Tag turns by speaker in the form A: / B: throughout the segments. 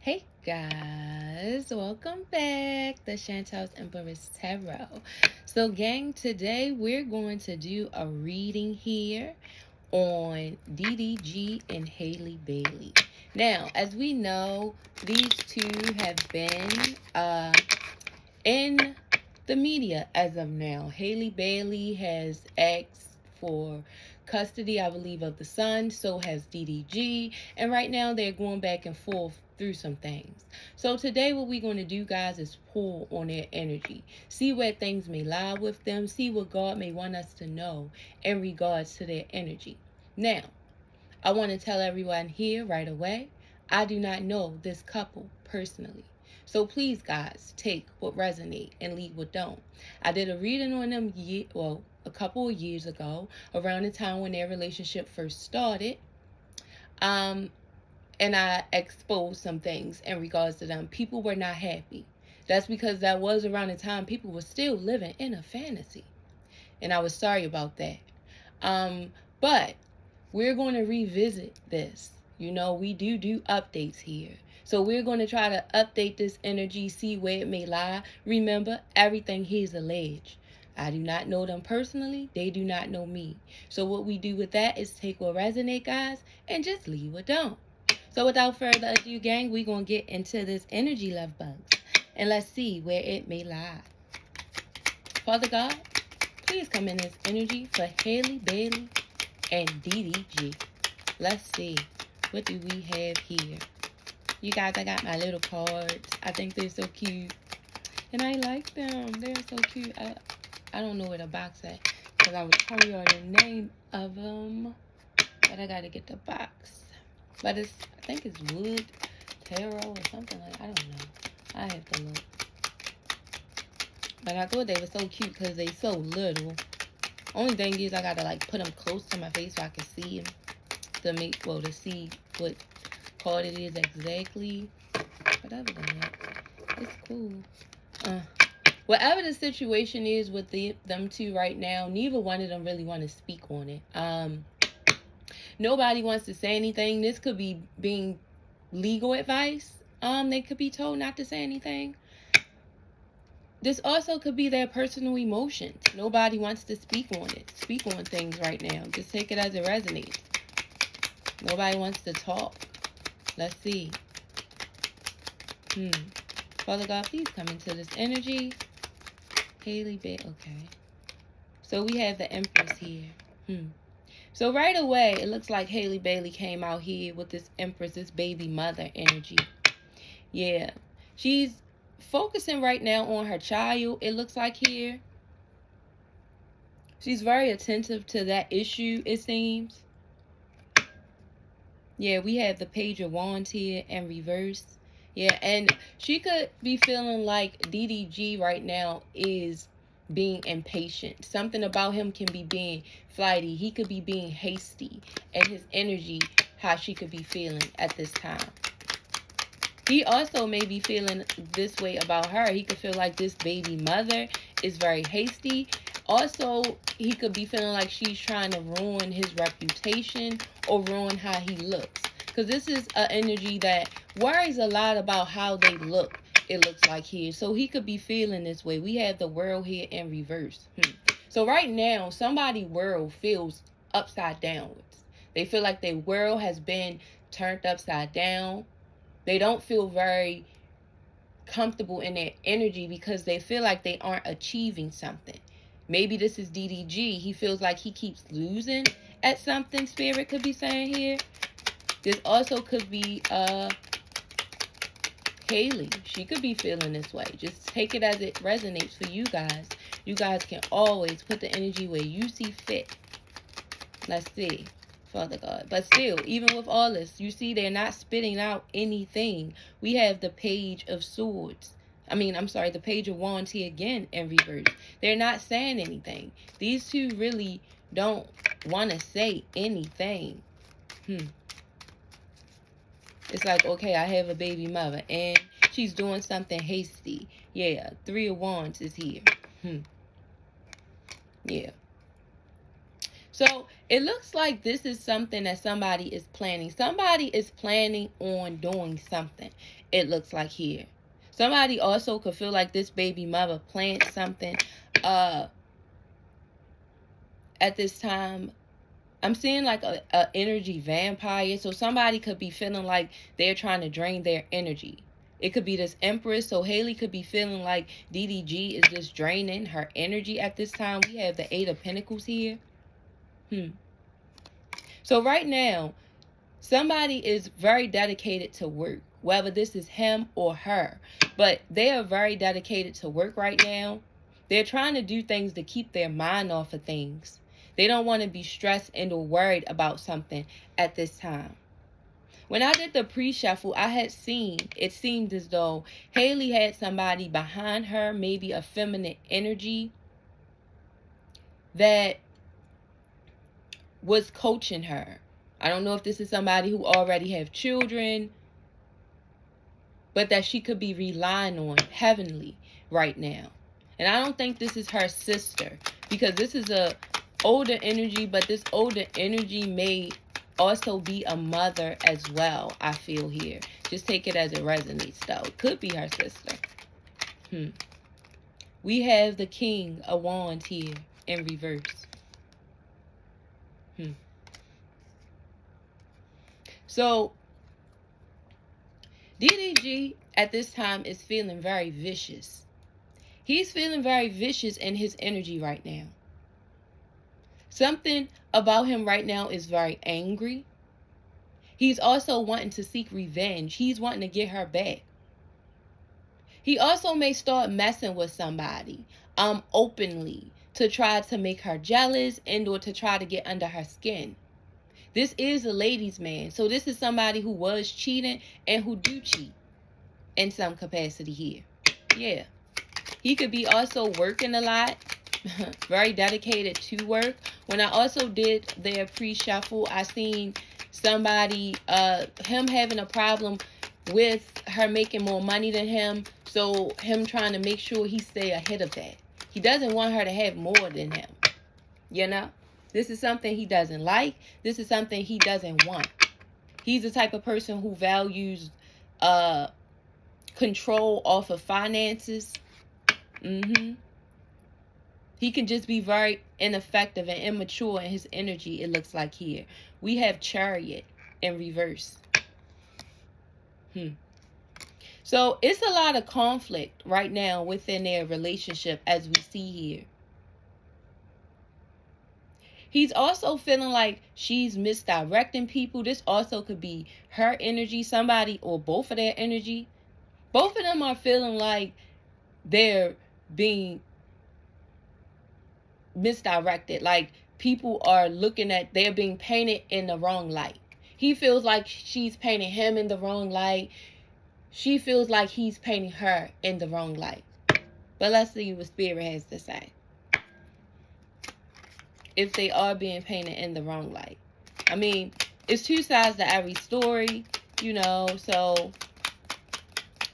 A: Hey guys, welcome back to Chantel's Empress Tarot. So gang, today we're going to do a reading here on DDG and Halle Bailey. Now, as we know, these two have been in the media as of now. Halle Bailey has asked for custody, I believe, of the son. So has DDG. And right now they're going back and forth through some things. So today what we're going to do, guys, is pull on their energy. See where things may lie with them. See what God may want us to know in regards to their energy. Now, I want to tell everyone here right away, I do not know this couple personally. So please, guys, take what resonate and leave what don't. I did a reading on them a couple of years ago, around the time when their relationship first started. And I exposed some things in regards to them. People were not happy. That's because that was around the time people were still living in a fantasy. And I was sorry about that. But we're going to revisit this. You know, we do updates here. So we're going to try to update this energy, see where it may lie. Remember, everything here is alleged. I do not know them personally. They do not know me. So what we do with that is take what resonate, guys, and just leave what don't. So without further ado, gang, we're going to get into this energy, love bugs. And let's see where it may lie. Father God, please come in this energy for Halle Bailey and DDG. Let's see. What do we have here? You guys, I got my little cards. I think they're so cute. And I like them. They're so cute. I don't know where the box at. Because I was telling y'all the name of them. But I got to get the box. But I think it's wood, tarot, or something like that. I don't know. I have to look. But I thought they were so cute because they so little. Only thing is I got to like put them close to my face so I can see them. To see what card it is exactly. But other than that, it's cool. Whatever the situation is with them two right now, neither one of them really want to speak on it. Nobody wants to say anything. This could be being legal advice. They could be told not to say anything. This also could be their personal emotions. Nobody wants to speak on it. Speak on things right now. Just take it as it resonates. Nobody wants to talk. Let's see. Father God, please come into this energy. Halle Bailey. Okay. So we have the Empress here. So right away, it looks like Halle Bailey came out here with this Empress, this baby mother energy. Yeah. She's focusing right now on her child, it looks like here. She's very attentive to that issue, it seems. Yeah, we have the Page of Wands here in reverse. Yeah, and she could be feeling like DDG right now is being impatient. Something about him can be being flighty. He could be being hasty. And his energy, how she could be feeling at this time. He also may be feeling this way about her. He could feel like this baby mother is very hasty. Also, he could be feeling like she's trying to ruin his reputation or ruin how he looks. Because this is an energy that worries a lot about how they look, it looks like here. So he could be feeling this way. We have the world here in reverse. So right now, somebody's world feels upside downwards. They feel like their world has been turned upside down. They don't feel very comfortable in their energy because they feel like they aren't achieving something. Maybe this is DDG. He feels like he keeps losing at something, Spirit could be saying here. This also could be Halle. She could be feeling this way. Just take it as it resonates for you guys. You guys can always put the energy where you see fit. Let's see. Father God. But still, even with all this, you see they're not spitting out anything. We have the Page of Swords. The Page of Wands here again in reverse. They're not saying anything. These two really don't want to say anything. It's like, okay, I have a baby mother and she's doing something hasty. Yeah, Three of Wands is here. Yeah. So it looks like this is something that somebody is planning. Somebody is planning on doing something. It looks like here. Somebody also could feel like this baby mother planned something at this time. I'm seeing like a energy vampire. So somebody could be feeling like they're trying to drain their energy. It could be this Empress. So Halle could be feeling like DDG is just draining her energy at this time. We have the Eight of Pentacles here. So right now, somebody is very dedicated to work. Whether this is him or her. But they are very dedicated to work right now. They're trying to do things to keep their mind off of things. They don't want to be stressed and or worried about something at this time. When I did the pre-shuffle, I had seen, it seemed as though Halle had somebody behind her, maybe a feminine energy, that was coaching her. I don't know if this is somebody who already have children, but that she could be relying on heavenly right now. And I don't think this is her sister, because this is a older energy, but this older energy may also be a mother as well, I feel here. Just take it as it resonates, though. It could be her sister. We have the King of Wands here in reverse. So, DDG at this time is feeling very vicious. He's feeling very vicious in his energy right now. Something about him right now is very angry. He's also wanting to seek revenge. He's wanting to get her back. He also may start messing with somebody openly to try to make her jealous and or to try to get under her skin. This is a ladies' man. So this is somebody who was cheating and who do cheat in some capacity here. Yeah. He could be also working a lot. Very dedicated to work. When I also did their pre-shuffle, I seen somebody, him having a problem with her making more money than him. So him trying to make sure he stay ahead of that. He doesn't want her to have more than him. You know? This is something he doesn't like. This is something he doesn't want. He's the type of person who values control off of finances. He can just be very ineffective and immature in his energy, it looks like here. We have Chariot in reverse. So it's a lot of conflict right now within their relationship, as we see here. He's also feeling like she's misdirecting people. This also could be her energy, somebody, or both of their energy. Both of them are feeling like they're being misdirected. Like people are looking at, they're being painted in the wrong light. He feels like she's painting him in the wrong light. She feels like he's painting her in the wrong light. But let's see what Spirit has to say. If they are being painted in the wrong light. I mean, it's two sides to every story, you know, so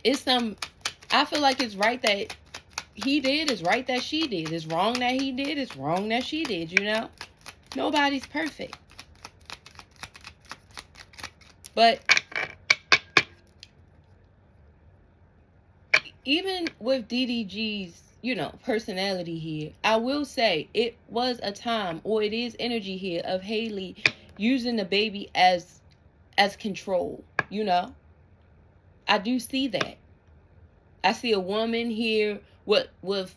A: it's I feel like it's right that he did, it's right that she did. It's wrong that he did, it's wrong that she did, you know. Nobody's perfect. But even with DDG's, you know, personality here, I will say it was a time, or it is energy here, of Halle using the baby as control, you know. I do see that. I see a woman here with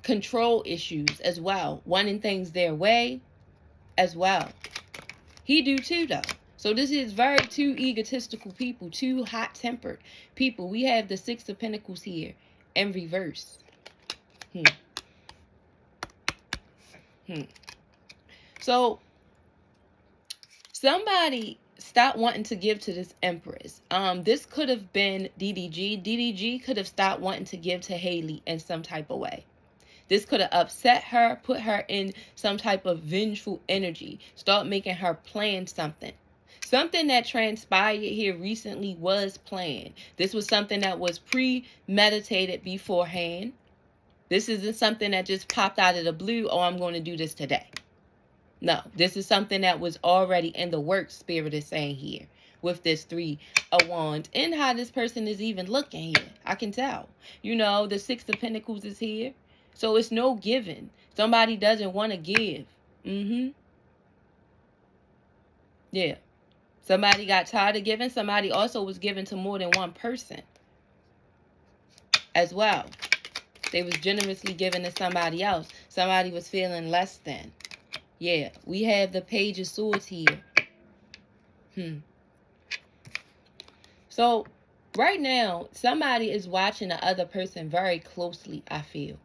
A: control issues as well, wanting things their way as well. He do too, though. So this is very two egotistical people, two hot-tempered people. We have the Six of Pentacles here in reverse. So somebody stop wanting to give to this Empress. This could have been DDG. DDG could have stopped wanting to give to Halle in some type of way. This could have upset her, put her in some type of vengeful energy, start making her plan something. Something that transpired here recently was planned. This was something that was premeditated beforehand. This isn't something that just popped out of the blue, oh, I'm going to do this today. No, this is something that was already in the works, Spirit is saying here. With this 3 of Wands. And how this person is even looking here. I can tell. You know, the 6 of Pentacles is here. So it's no giving. Somebody doesn't want to give. Yeah. Somebody got tired of giving. Somebody also was giving to more than one person as well. They was generously giving to somebody else. Somebody was feeling less than. Yeah. We have the Page of Swords here. So, right now, somebody is watching the other person very closely, I feel.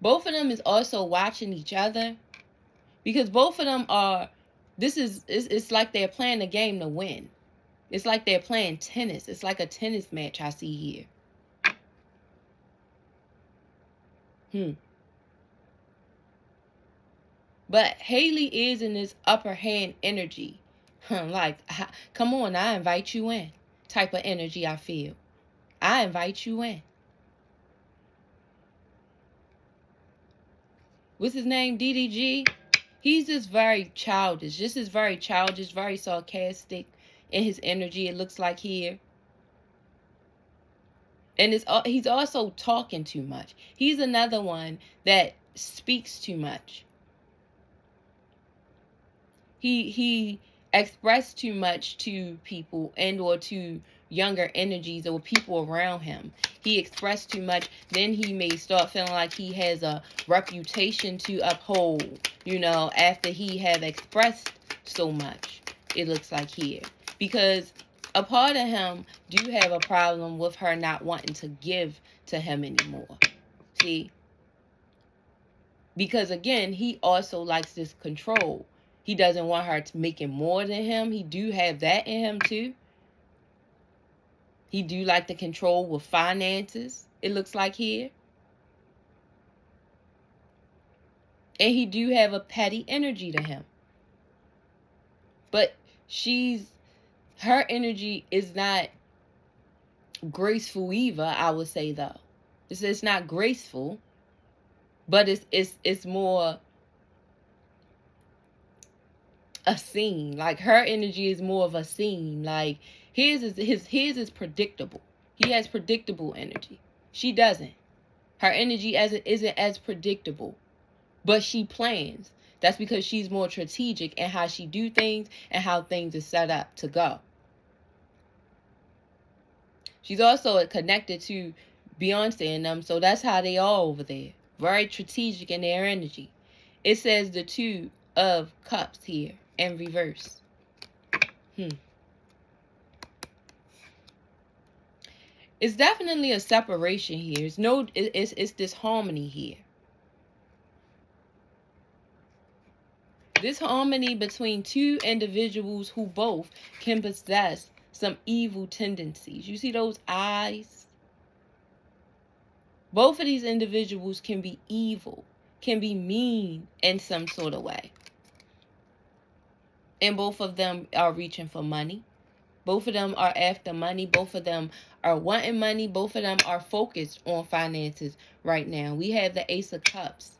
A: Both of them is also watching each other. Because both of them are, it's like they're playing a game to win. It's like they're playing tennis. It's like a tennis match I see here. But Halle is in this upper hand energy. Like, come on, I invite you in. Type of energy I feel. I invite you in. What's his name? DDG? He's just very childish. This is very childish, very sarcastic in his energy, it looks like here. And he's also talking too much. He's another one that speaks too much. He expressed too much to people and or to younger energies or people around him. He expressed too much. Then he may start feeling like he has a reputation to uphold, you know, after he have expressed so much, it looks like here. Because a part of him do have a problem with her not wanting to give to him anymore. See? Because again, he also likes this control. He doesn't want her to making more than him. He do have that in him too. He do like the control with finances, it looks like here. And he do have a petty energy to him. But her energy is not graceful either, I would say though. It's not graceful, but it's more a scene. Like her energy is more of a scene. Like his is predictable. He has predictable energy. She doesn't. Her energy isn't as predictable, but she plans. That's because she's more strategic in how she do things and how things are set up to go. She's also connected to Beyonce and them, so that's how they are over there. Very strategic in their energy. It says the 2 of Cups here in reverse. It's definitely a separation here. It's disharmony here. This harmony between 2 individuals who both can possess some evil tendencies. You see those eyes? Both of these individuals can be evil, can be mean in some sort of way. And both of them are reaching for money. Both of them are after money. Both of them are wanting money. Both of them are focused on finances right now. We have the Ace of Cups.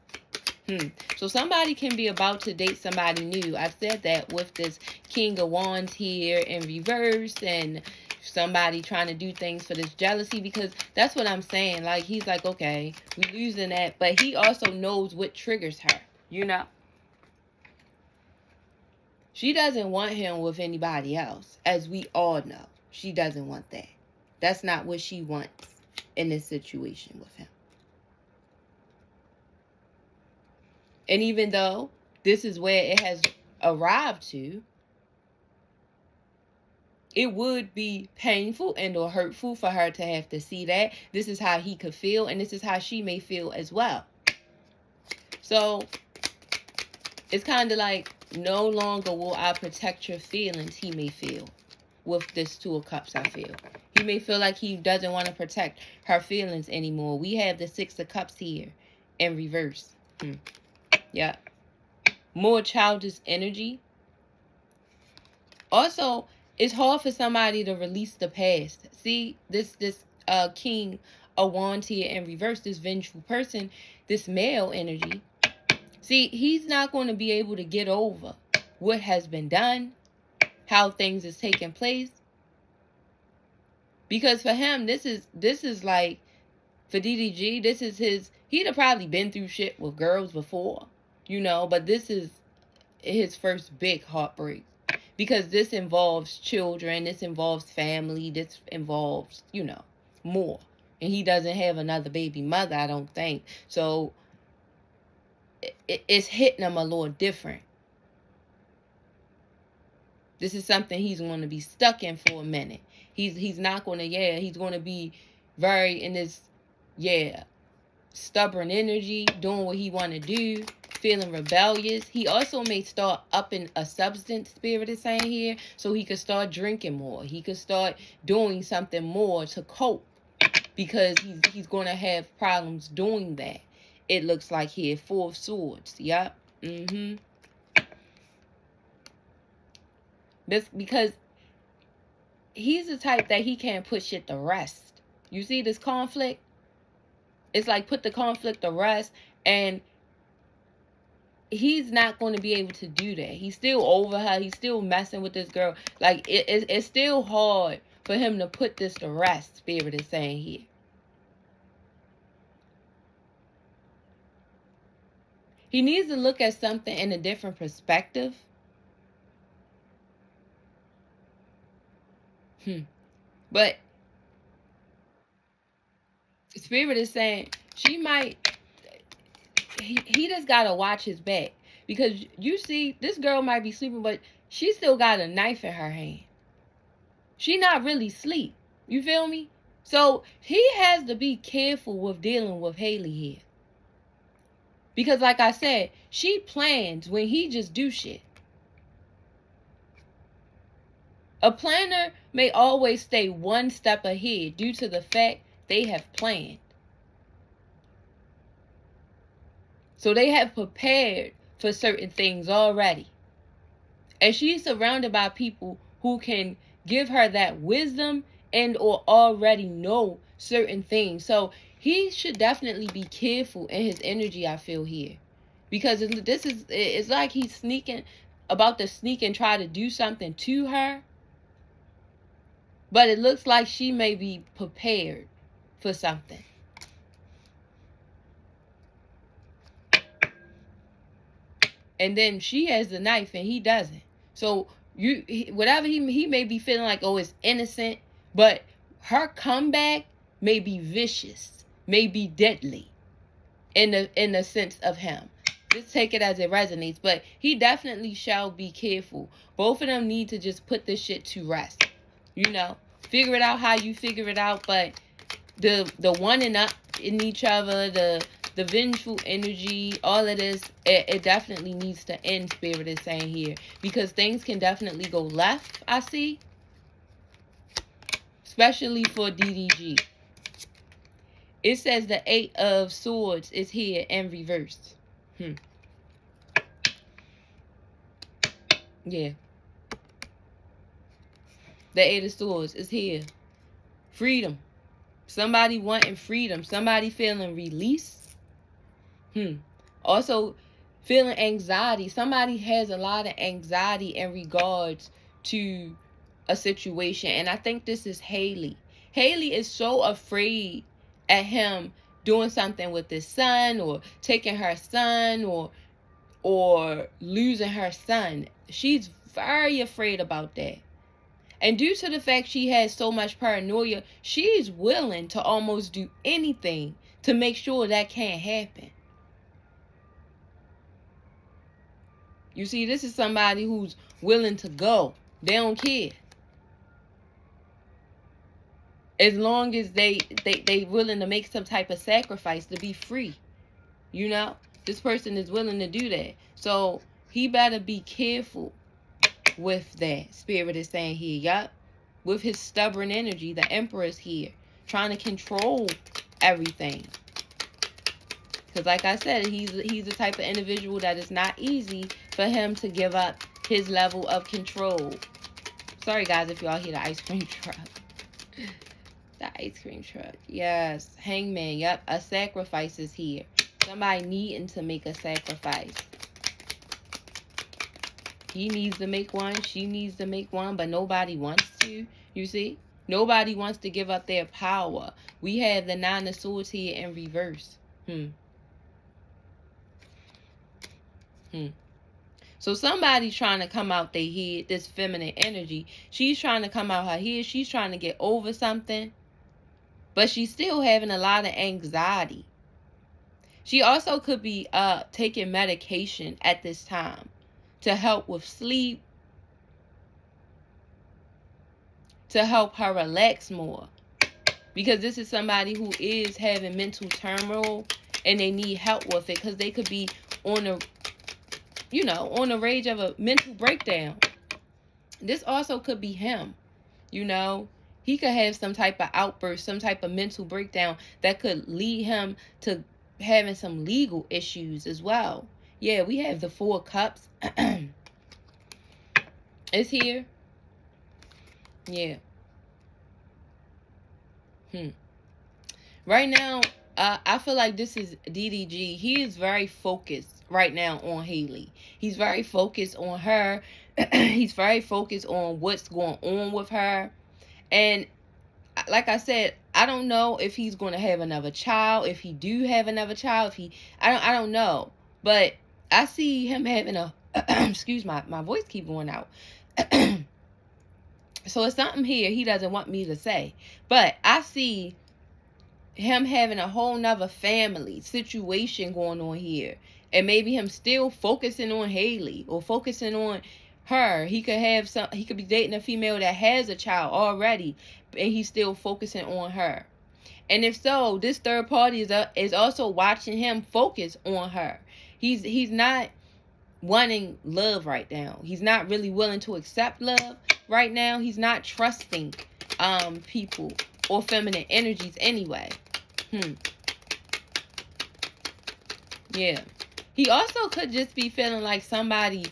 A: So somebody can be about to date somebody new. I said that with this King of Wands here in reverse, and somebody trying to do things for this jealousy, because that's what I'm saying. Like, he's like, okay, we're losing that, but he also knows what triggers her, you know? She doesn't want him with anybody else, as we all know. She doesn't want that. That's not what she wants in this situation with him. And even though this is where it has arrived to, it would be painful and or hurtful for her to have to see that. This is how he could feel, and this is how she may feel as well. So it's kind of like, no longer will I protect your feelings, he may feel. With this 2 of Cups, I feel. He may feel like he doesn't want to protect her feelings anymore. We have the 6 of Cups here in reverse. Yeah. More childish energy. Also, it's hard for somebody to release the past. See, this King of Wands here in reverse, this vengeful person, this male energy, See, he's not going to be able to get over what has been done, how things is taking place. Because for him, this is like, for DDG, this is he'd have probably been through shit with girls before, but this is his first big heartbreak. Because this involves children, this involves family, this involves, more. And he doesn't have another baby mother, I don't think. So it's hitting him a little different. This is something he's going to be stuck in for a minute. He's not going to, he's going to be very in this, stubborn energy, doing what he want to do, feeling rebellious. He also may start upping a substance, Spirit is saying here, so he could start drinking more. He could start doing something more to cope, because he's going to have problems doing that. It looks like here, 4 of Swords. Yep. Because he's the type that he can't put shit to rest. You see this conflict? It's like, put the conflict to rest, and he's not going to be able to do that. He's still over her. He's still messing with this girl. Like, it's still hard for him to put this to rest, Spirit is saying here. He needs to look at something in a different perspective. But Spirit is saying he just got to watch his back. Because you see, this girl might be sleeping, but she still got a knife in her hand. She not really asleep. You feel me? So he has to be careful with dealing with Halle here. Because like I said, she plans when he just do shit. A planner may always stay one step ahead due to the fact they have planned. So they have prepared for certain things already. And she's surrounded by people who can give her that wisdom and or already know certain things. So he should definitely be careful in his energy, I feel here. Because it's like he's about to sneak and try to do something to her. But it looks like she may be prepared for something. And then she has the knife and he doesn't. So whatever he may be feeling like, oh, it's innocent. But her comeback may be vicious, may be deadly in the sense of him. Just take it as it resonates. But he definitely shall be careful. Both of them need to just put this shit to rest. Figure it out how you figure it out, but the one and up in each other, the vengeful energy, all of this, it definitely needs to end, Spirit is saying here. Because things can definitely go left, I see. Especially for DDG. It says the 8 of Swords is here in reverse. Yeah. The 8 of Swords is here. Freedom. Somebody wanting freedom. Somebody feeling release. Also, feeling anxiety. Somebody has a lot of anxiety in regards to a situation. And I think this is Halle. Halle is so afraid at him doing something with his son, or taking her son, or losing her son. She's very afraid about that. And due to the fact she has so much paranoia, she's willing to almost do anything to make sure that can't happen. You see, this is somebody who's willing to go. They don't care. As long as they willing to make some type of sacrifice to be free. This person is willing to do that. So he better be careful with that, Spirit is saying here. Yup. With his stubborn energy, the Emperor's here, trying to control everything. Because like I said, he's the type of individual that is not easy for him to give up his level of control. Sorry guys if y'all hear the ice cream truck. The ice cream truck. Yes. Hangman. Yep. A sacrifice is here. Somebody needing to make a sacrifice. He needs to make one. She needs to make one. But nobody wants to. You see? Nobody wants to give up their power. We have the Nine of Swords here in reverse. So somebody's trying to come out their head, this feminine energy. She's trying to come out her head. She's trying to get over something. But she's still having a lot of anxiety. She also could be taking medication at this time to help with sleep, to help her relax more. Because this is somebody who is having mental turmoil and they need help with it, because they could be on a, on the rage of a mental breakdown. This also could be him, He could have some type of outburst, some type of mental breakdown that could lead him to having some legal issues as well. Yeah, we have the Four of Cups. It's here. Yeah. Right now, I feel like this is DDG. He is very focused right now on Halle. He's very focused on her. He's very focused on what's going on with her. And like I said, I don't know if he's going to have another child. If he do have another child, I don't know. But I see him having a excuse my voice keep going out. So it's something here he doesn't want me to say. But I see him having a whole nother family situation going on here. And maybe him still focusing on Halle or focusing on her. He could be dating a female that has a child already, and he's still focusing on her. And if so, this third party is also watching him focus on her. He's not wanting love right now. He's not really willing to accept love right now. He's not trusting people or feminine energies anyway. Yeah. He also could just be feeling like somebody,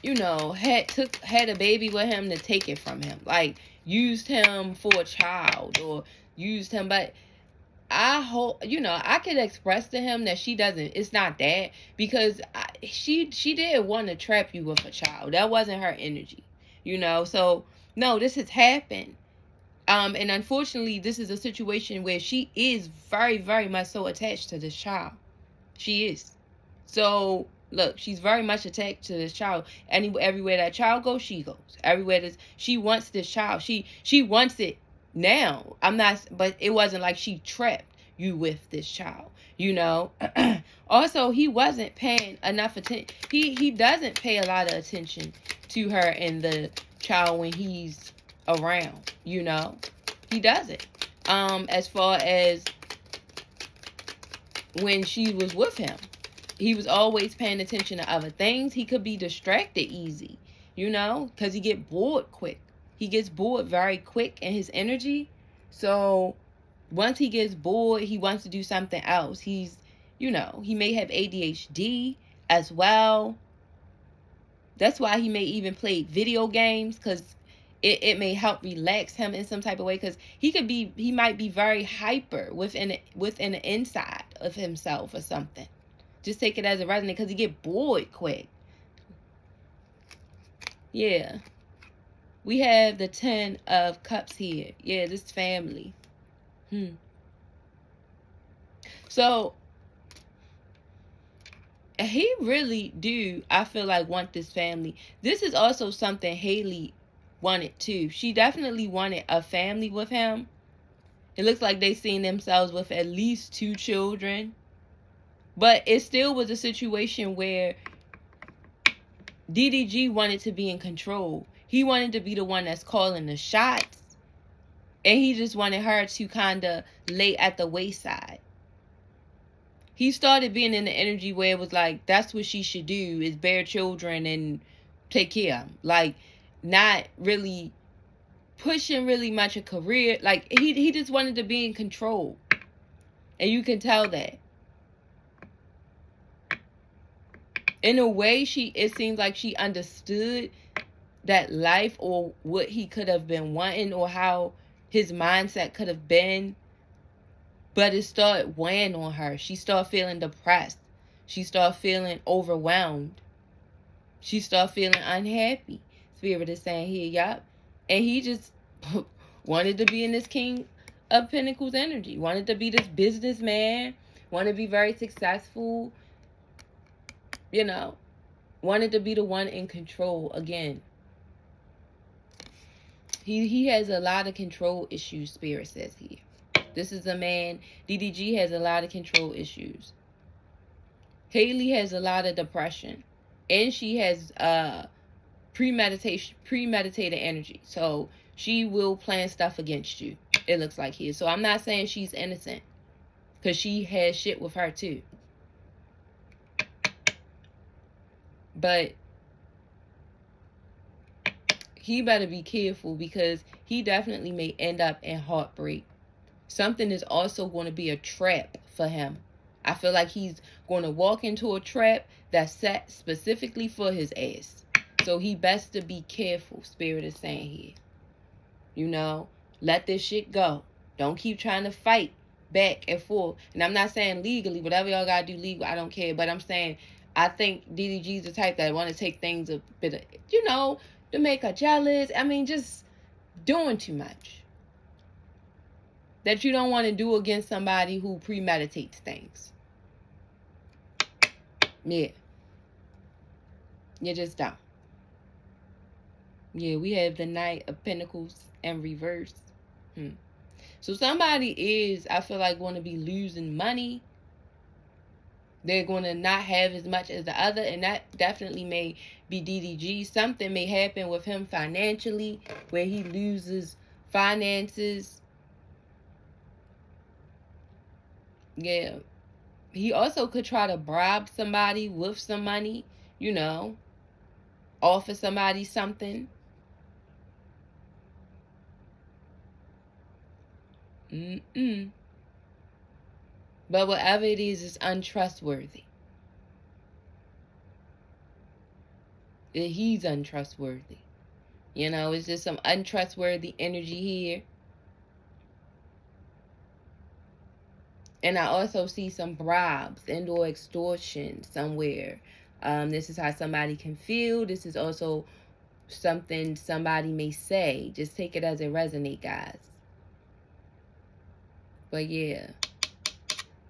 A: had a baby with him to take it from him. Like, used him for a child or used him. But I hope, I could express to him that it's not that. Because she did want to trap you with a child. That wasn't her energy, So, no, this has happened. And unfortunately, this is a situation where she is very, very much so attached to this child. She is. So, look, she's very much attached to this child. Everywhere that child goes, she goes. She wants this child. She wants it now. But it wasn't like she trapped you with this child, Also, he wasn't paying enough attention. He doesn't pay a lot of attention to her and the child when he's around, He doesn't. As far as when she was with him, he was always paying attention to other things. He could be distracted easy, because he get bored quick. He gets bored very quick in his energy. So once he gets bored, he wants to do something else. He's, he may have ADHD as well. That's why he may even play video games, because it may help relax him in some type of way, because he might be very hyper within the inside of himself or something. Just take it as a resonance, because he get bored quick. Yeah. We have the 10 of Cups here. Yeah, this family. So, he really do, I feel like, want this family. This is also something Halle wanted too. She definitely wanted a family with him. It looks like they seen themselves with at least 2 children. But it still was a situation where DDG wanted to be in control. He wanted to be the one that's calling the shots. And he just wanted her to kind of lay at the wayside. He started being in the energy where it was like, that's what she should do, is bear children and take care of them. Like, not really pushing really much a career. Like, he just wanted to be in control. And you can tell that. In a way, it seems like she understood that life, or what he could have been wanting, or how his mindset could have been But it started weighing on her. She started feeling depressed. She started feeling overwhelmed. She started feeling unhappy. Spirit is saying here, yup. And he just wanted to be in this King of Pentacles energy. Wanted to be this businessman. Wanted to be very successful. You know. Wanted to be the one in control again. He has a lot of control issues, Spirit says here. This is a man. DDG has a lot of control issues. Haley has a lot of depression. And she has premeditated energy. So she will plan stuff against you. It looks like here. So I'm not saying she's innocent. Because she has shit with her too. But he better be careful, because he definitely may end up in heartbreak. Something is also going to be a trap for him. I feel like he's going to walk into a trap that's set specifically for his ass. So he best to be careful, Spirit is saying here. You know, let this shit go. Don't keep trying to fight back and forth. And I'm not saying legally, whatever y'all got to do legal, I don't care. But I'm saying, I think DDG's the type that want to take things a bit of, you know, to make her jealous. I mean, just doing too much. That you don't want to do against somebody who premeditates things. Yeah. You just don't. Yeah, we have the Knight of Pentacles in reverse. So somebody is, I feel like, going to be losing money. They're going to not have as much as the other. And that definitely may be DDG. Something may happen with him financially, where he loses finances. Yeah. He also could try to bribe somebody with some money, you know. Offer somebody something. But whatever it is untrustworthy. He's untrustworthy. You know, it's just some untrustworthy energy here. And I also see some bribes and or extortion somewhere. This is how somebody can feel. This is also something somebody may say. Just take it as it resonates, guys. But yeah.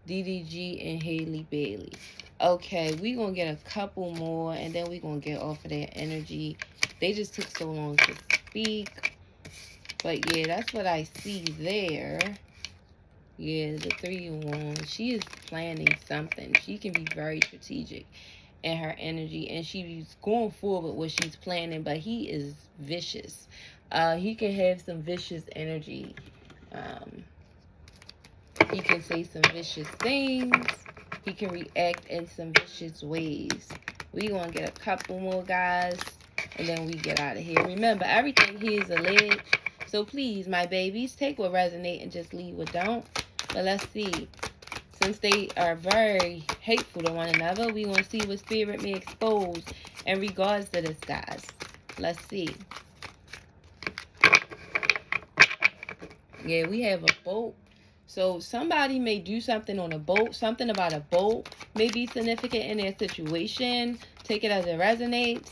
A: DDG and Haley Bailey. Okay, we're going to get a couple more. And then we're going to get off of their energy. They just took so long to speak. But yeah, that's what I see there. Yeah, the 3 of Wands. She is planning something. She can be very strategic in her energy. And she's going forward with what she's planning. But he is vicious. He can have some vicious energy. He can say some vicious things. He can react in some vicious ways. We're going to get a couple more, guys. And then we get out of here. Remember, everything here is alleged. So please, my babies, take what resonates and just leave what don't. But let's see. Since they are very hateful to one another, we want to see what Spirit may expose in regards to this, guys. Let's see. Yeah, we have a boat. So somebody may do something on a boat. Something about a boat may be significant in their situation. Take it as it resonates.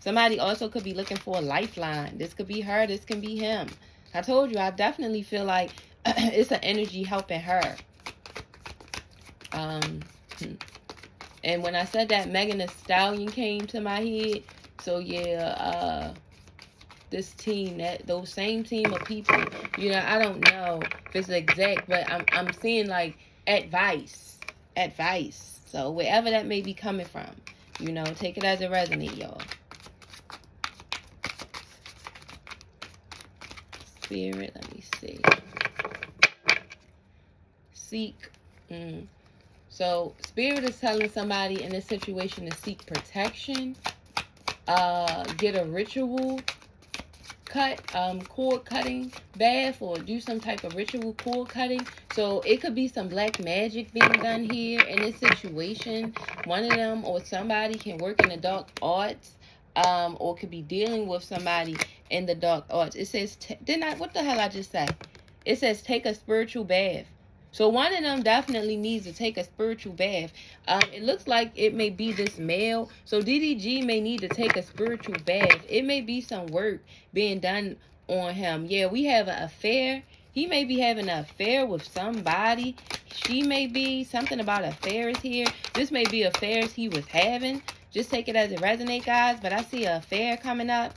A: Somebody also could be looking for a lifeline. This could be her. This can be him. I told you, I definitely feel like it's an energy helping her. And when I said that, Megan Thee Stallion came to my head. So yeah, this team, those same team of people, you know, I don't know if it's exact, but I'm seeing like advice. So wherever that may be coming from, you know, take it as it resonates, y'all. Spirit, let me see. Seek. So Spirit is telling somebody in this situation to seek protection. Get a ritual cut, cord cutting bath, or do some type of ritual cord cutting. So it could be some black magic being done here in this situation. One of them or somebody can work in the dark arts, or could be dealing with somebody in the dark arts. It says, what the hell I just say? It says take a spiritual bath. So one of them definitely needs to take a spiritual bath. It looks like it may be this male. So DDG may need to take a spiritual bath. It may be some work being done on him. Yeah, we have an affair. He may be having an affair with somebody. She may be. Something about affairs here. This may be affairs he was having. Just take it as it resonates, guys. But I see an affair coming up.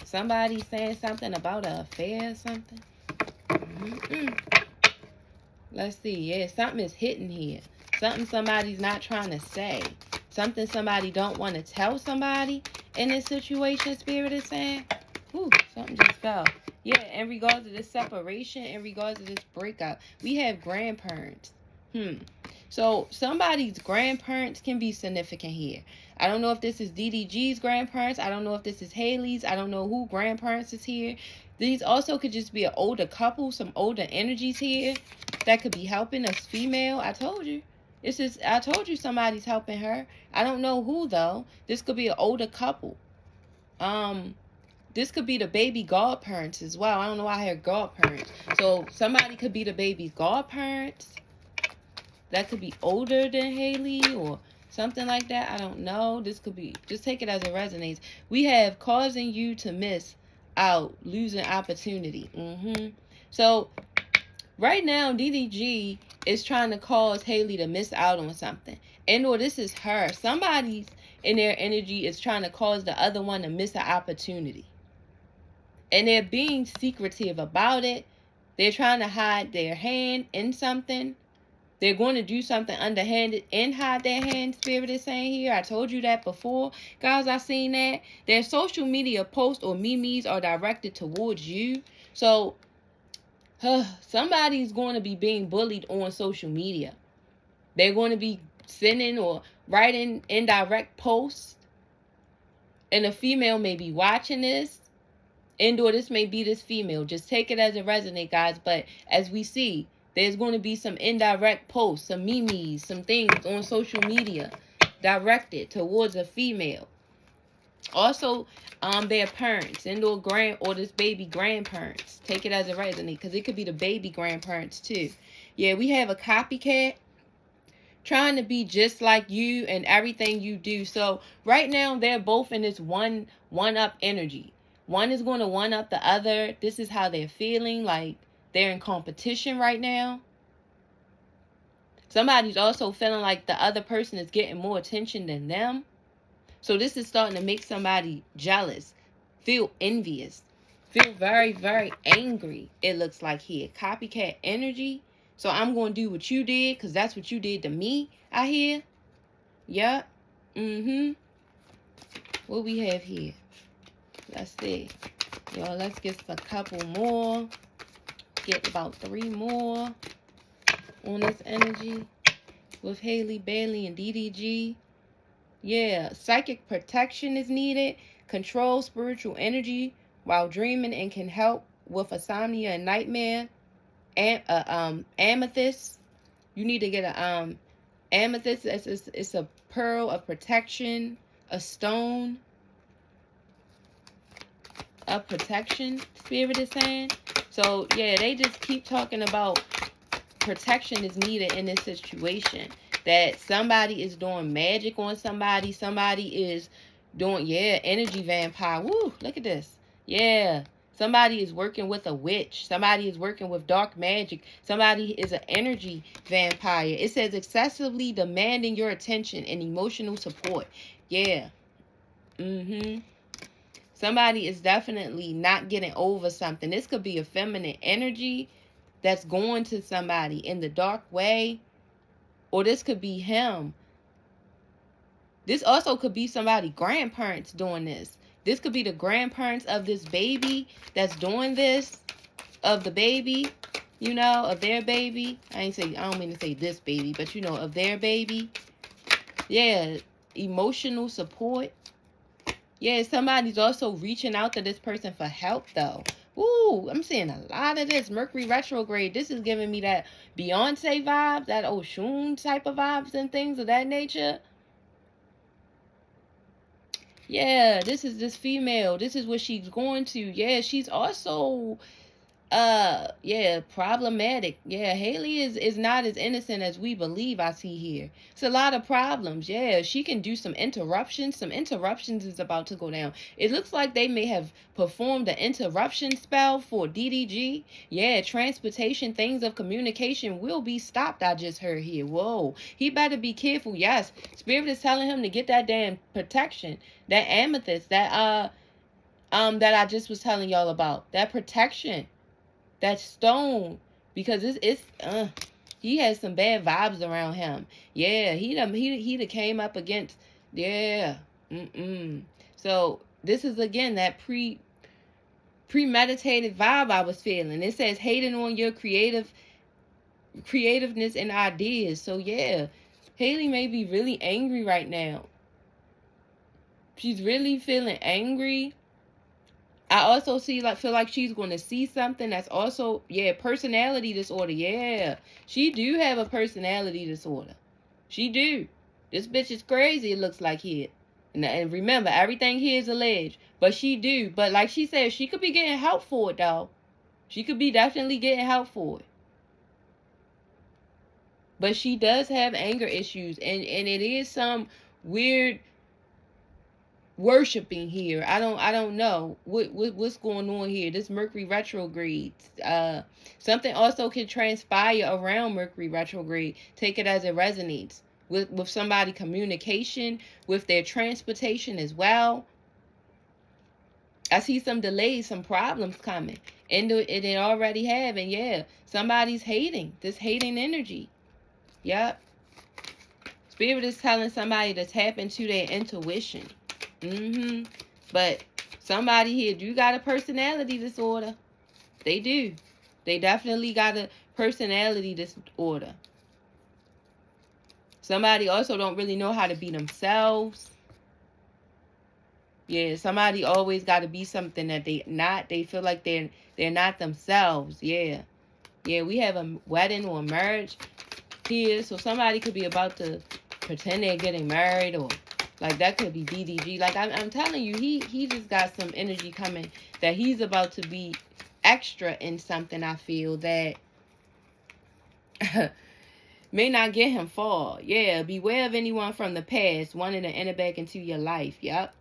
A: Somebody saying something about an affair or something. Let's see. Yeah, something is hitting here. Something somebody's not trying to say. Something somebody don't want to tell somebody in this situation, Spirit is saying. Ooh, something just fell. Yeah, in regards to this separation, in regards to this breakup, we have grandparents. So somebody's grandparents can be significant here. I don't know if this is DDG's grandparents. I don't know if this is Haley's. I don't know who grandparents is here. These also could just be an older couple, some older energies here that could be helping us female. I told you. I told you somebody's helping her. I don't know who though. This could be an older couple. This could be the baby godparents as well. I don't know why I heard godparents. So somebody could be the baby's godparents. That could be older than Haley or something like that. I don't know. This could be, just take it as it resonates. We have causing you to miss out, losing opportunity. So right now, DDG is trying to cause Haley to miss out on something. And or this is her. Somebody's in their energy is trying to cause the other one to miss an opportunity. And they're being secretive about it. They're trying to hide their hand in something. They're going to do something underhanded and hide their hand, Spirit is saying here. I told you that before. Guys, I seen that. Their social media posts or memes are directed towards you. So, somebody's going to be being bullied on social media. They're going to be sending or writing indirect posts. And a female may be watching this. And or this may be this female. Just take it as it resonates, guys. But as we see, there's going to be some indirect posts, some memes, some things on social media directed towards a female. Also, their parents and or this baby grandparents. Take it as it resonates, because it could be the baby grandparents too. Yeah, we have a copycat trying to be just like you and everything you do. So right now, they're both in this one-up energy. One is going to one-up the other. This is how they're feeling, like they're in competition right now. Somebody's also feeling like the other person is getting more attention than them. So this is starting to make somebody jealous, feel envious, feel very, very angry, it looks like here. Copycat energy. So I'm going to do what you did because that's what you did to me, I hear. Yup. What we have here? Let's see. Y'all, let's get a couple more. Get about 3 more on this energy with Haley, Bailey, and DDG. Yeah, psychic protection is needed. Control spiritual energy while dreaming and can help with insomnia and nightmare. And amethyst. You need to get a amethyst. It's a pearl of protection, a stone of protection, Spirit is saying. So yeah, they just keep talking about protection is needed in this situation. That somebody is doing magic on somebody. Somebody is doing, energy vampire. Woo, look at this. Yeah. Somebody is working with a witch. Somebody is working with dark magic. Somebody is an energy vampire. It says excessively demanding your attention and emotional support. Yeah. Somebody is definitely not getting over something. This could be a feminine energy that's going to somebody in the dark way. Or this could be him. This also could be somebody's grandparents doing this. This could be the grandparents of this baby that's doing this. Of the baby, you know, of their baby. I don't mean to say this baby, but you know, of their baby. Yeah, emotional support. Yeah, somebody's also reaching out to this person for help, though. Ooh, I'm seeing a lot of this. Mercury retrograde. This is giving me that Beyonce vibes, that Oshun type of vibes and things of that nature. Yeah, this is this female. This is what she's going to. Yeah, she's also Yeah, problematic. Yeah, Haley is not as innocent as we believe. I see here it's a lot of problems. Yeah, she can do some interruptions. Some interruptions is about to go down. It looks like they may have performed an interruption spell for DDG. Yeah, transportation, things of communication will be stopped. I just heard here. Whoa, he better be careful. Yes, Spirit is telling him to get that damn protection, that amethyst, that I just was telling y'all about, that protection, that stone, because he has some bad vibes around him. Yeah, he came up against, yeah. So this is again that premeditated vibe I was feeling. It says hating on your creativeness and ideas. So yeah, Haley may be really angry right now. She's really feeling angry. I also feel like she's going to see something that's also, yeah, personality disorder. Yeah, she do have a personality disorder. She do. This bitch is crazy, it looks like here. And remember, everything here is alleged. But she do. But like she said, she could be getting help for it, though. She could be definitely getting help for it. But she does have anger issues. And it is some weird worshiping here. I don't know what's going on here. This Mercury retrograde, something also can transpire around Mercury retrograde. Take it as it resonates with somebody communication, with their transportation as well. I see some delays, some problems coming, and it already have. And yeah, somebody's hating, this hating energy. Yep, Spirit is telling somebody to tap into their intuition. But somebody here do got a personality disorder. They do. They definitely got a personality disorder. Somebody also don't really know how to be themselves. Yeah, somebody always got to be something that they not. They feel like they're not themselves. Yeah. Yeah, we have a wedding or a marriage here. So somebody could be about to pretend they're getting married, or like that could be DDG. Like I'm telling you, he just got some energy coming that he's about to be extra in something. I feel that may not get him far. Yeah, beware of anyone from the past wanting to enter back into your life. Yep.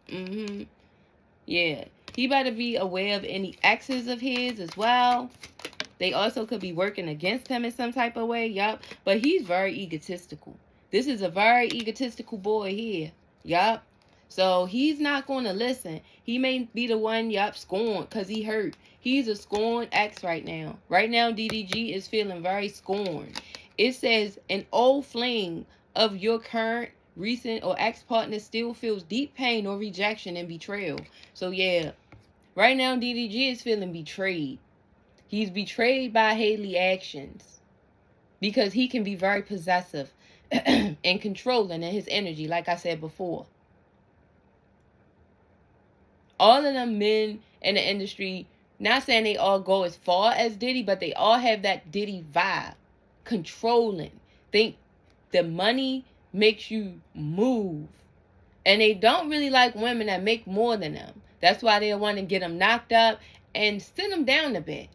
A: Yeah, he better be aware of any exes of his as well. They also could be working against him in some type of way. Yep. But he's very egotistical. This is a very egotistical boy here. Yup. So he's not going to listen. He may be the one, scorned because he hurt. He's a scorned ex right now. Right now, DDG is feeling very scorned. It says an old fling of your current, recent, or ex-partner still feels deep pain or rejection and betrayal. So yeah, right now, DDG is feeling betrayed. He's betrayed by Haley's actions because he can be very possessive and controlling in his energy, like I said before. All of them men in the industry, not saying they all go as far as Diddy, but they all have that Diddy vibe. Controlling. Think the money makes you move. And they don't really like women that make more than them. That's why they want to get them knocked up and send them down a bit.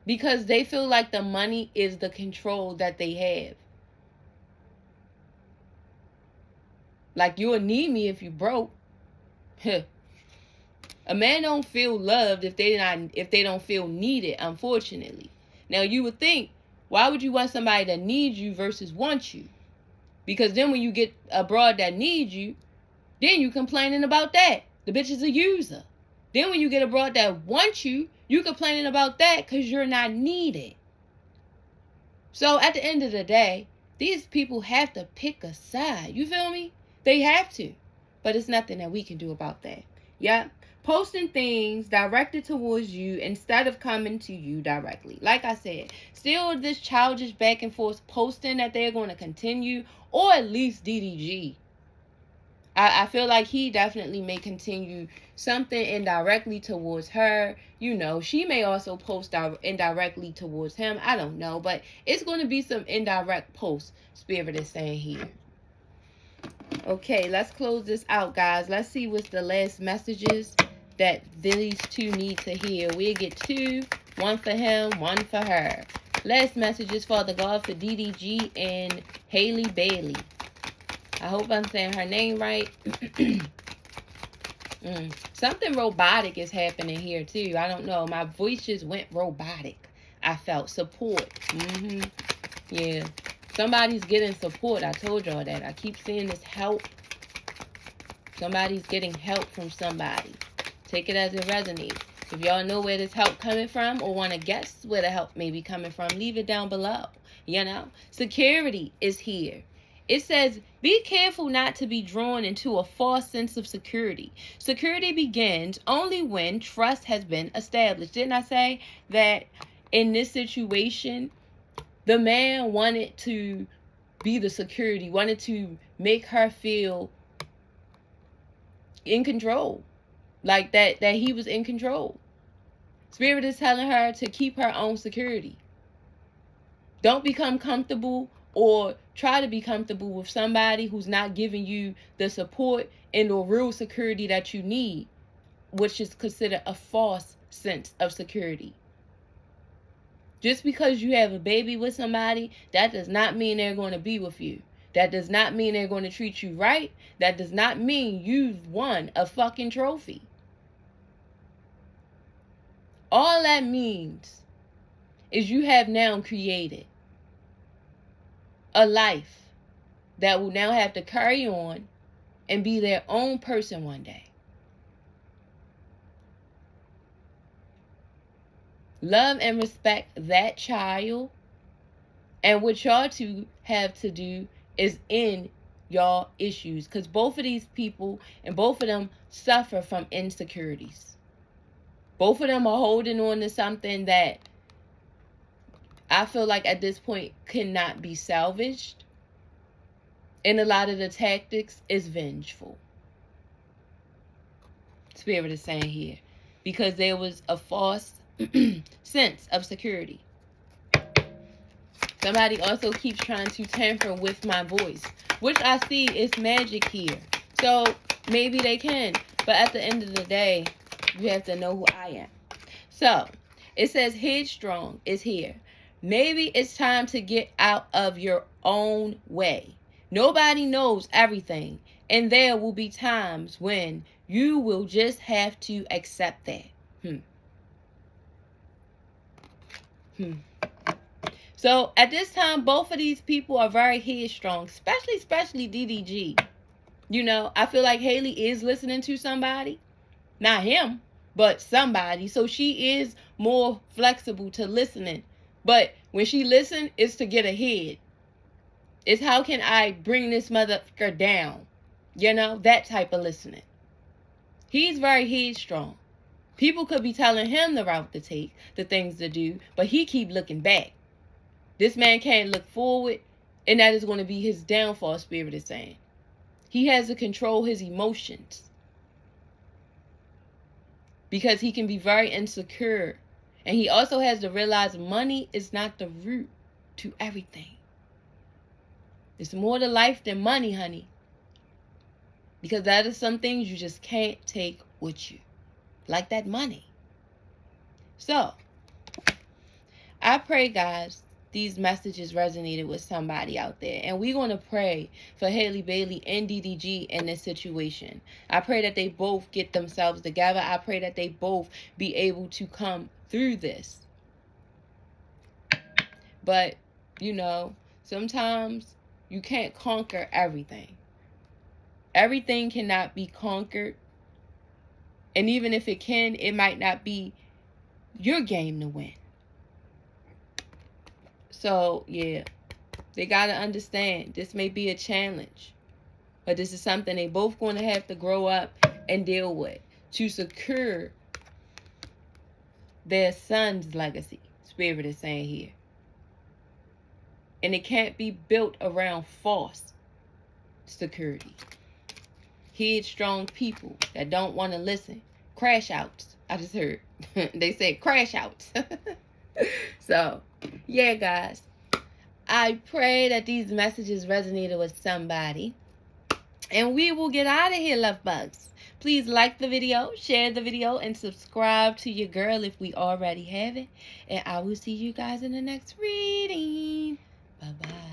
A: Because they feel like the money is the control that they have. Like, you'll need me if you broke. A man don't feel loved if they don't feel needed, unfortunately. Now, you would think, why would you want somebody that needs you versus wants you? Because then when you get a broad that needs you, then you complaining about that. The bitch is a user. Then when you get a broad that wants you, you complaining about that because you're not needed. So at the end of the day, these people have to pick a side. You feel me? They have to. But it's nothing that we can do about that. Yeah. Posting things directed towards you instead of coming to you directly. Like I said, still this childish back and forth posting that they're going to continue, or at least DDG. I feel like he definitely may continue something indirectly towards her. You know, she may also post indirectly towards him. I don't know, but it's going to be some indirect posts, Spirit is saying here. Okay, let's close this out, guys. Let's see what's the last messages that these two need to hear. We'll get two, one for him, one for her. Last message is for the God for DDG and Halle Bailey. I hope I'm saying her name right. Something robotic is happening here too. I don't know. My voice just went robotic. I felt support. Yeah. Somebody's getting support. I told y'all that. I keep seeing this help. Somebody's getting help from somebody. Take it as it resonates. If y'all know where this help coming from or want to guess where the help may be coming from, leave it down below. You know? Security is here. It says, be careful not to be drawn into a false sense of security. Security begins only when trust has been established. Didn't I say that in this situation, the man wanted to be the security, wanted to make her feel in control, like that he was in control. Spirit is telling her to keep her own security. Don't become comfortable or try to be comfortable with somebody who's not giving you the support and the real security that you need, which is considered a false sense of security. Just because you have a baby with somebody, that does not mean they're going to be with you. That does not mean they're going to treat you right. That does not mean you've won a fucking trophy. All that means is you have now created a life that will now have to carry on and be their own person one day. Love and respect that child. And what y'all two have to do is end y'all issues. Because both of these people and both of them suffer from insecurities. Both of them are holding on to something that I feel like at this point cannot be salvaged. And a lot of the tactics is vengeful. Spirit is saying here. Because there was a false sense of security. Somebody also keeps trying to tamper with my voice, which I see is magic here. So maybe they can. But at the end of the day, you have to know who I am. So it says headstrong is here. Maybe it's time to get out of your own way. Nobody knows everything. And there will be times when you will just have to accept that. So at this time, both of these people are very headstrong, especially DDG. You know, I feel like Halle is listening to somebody. Not him, but somebody. So she is more flexible to listening. But when she listens, it's to get ahead. It's how can I bring this motherfucker down? You know, that type of listening. He's very headstrong. People could be telling him the route to take, the things to do, but he keep looking back. This man can't look forward, and that is going to be his downfall, Spirit is saying. He has to control his emotions. Because he can be very insecure. And he also has to realize money is not the root to everything. It's more to life than money, honey. Because that is some things you just can't take with you. Like that money. So, I pray, guys, these messages resonated with somebody out there. And we're going to pray for Halle Bailey and DDG in this situation. I pray that they both get themselves together. I pray that they both be able to come through this. But, you know, sometimes you can't conquer everything. Everything cannot be conquered. And even if it can, it might not be your game to win. So, yeah, they got to understand this may be a challenge. But this is something they both going to have to grow up and deal with to secure their son's legacy, Spirit is saying here. And it can't be built around false security. Headstrong people that don't want to listen. Crash outs. I just heard. They said crash outs. So, yeah, guys. I pray that these messages resonated with somebody. And we will get out of here, love bugs. Please like the video, share the video, and subscribe to your girl if we already haven't. And I will see you guys in the next reading. Bye-bye.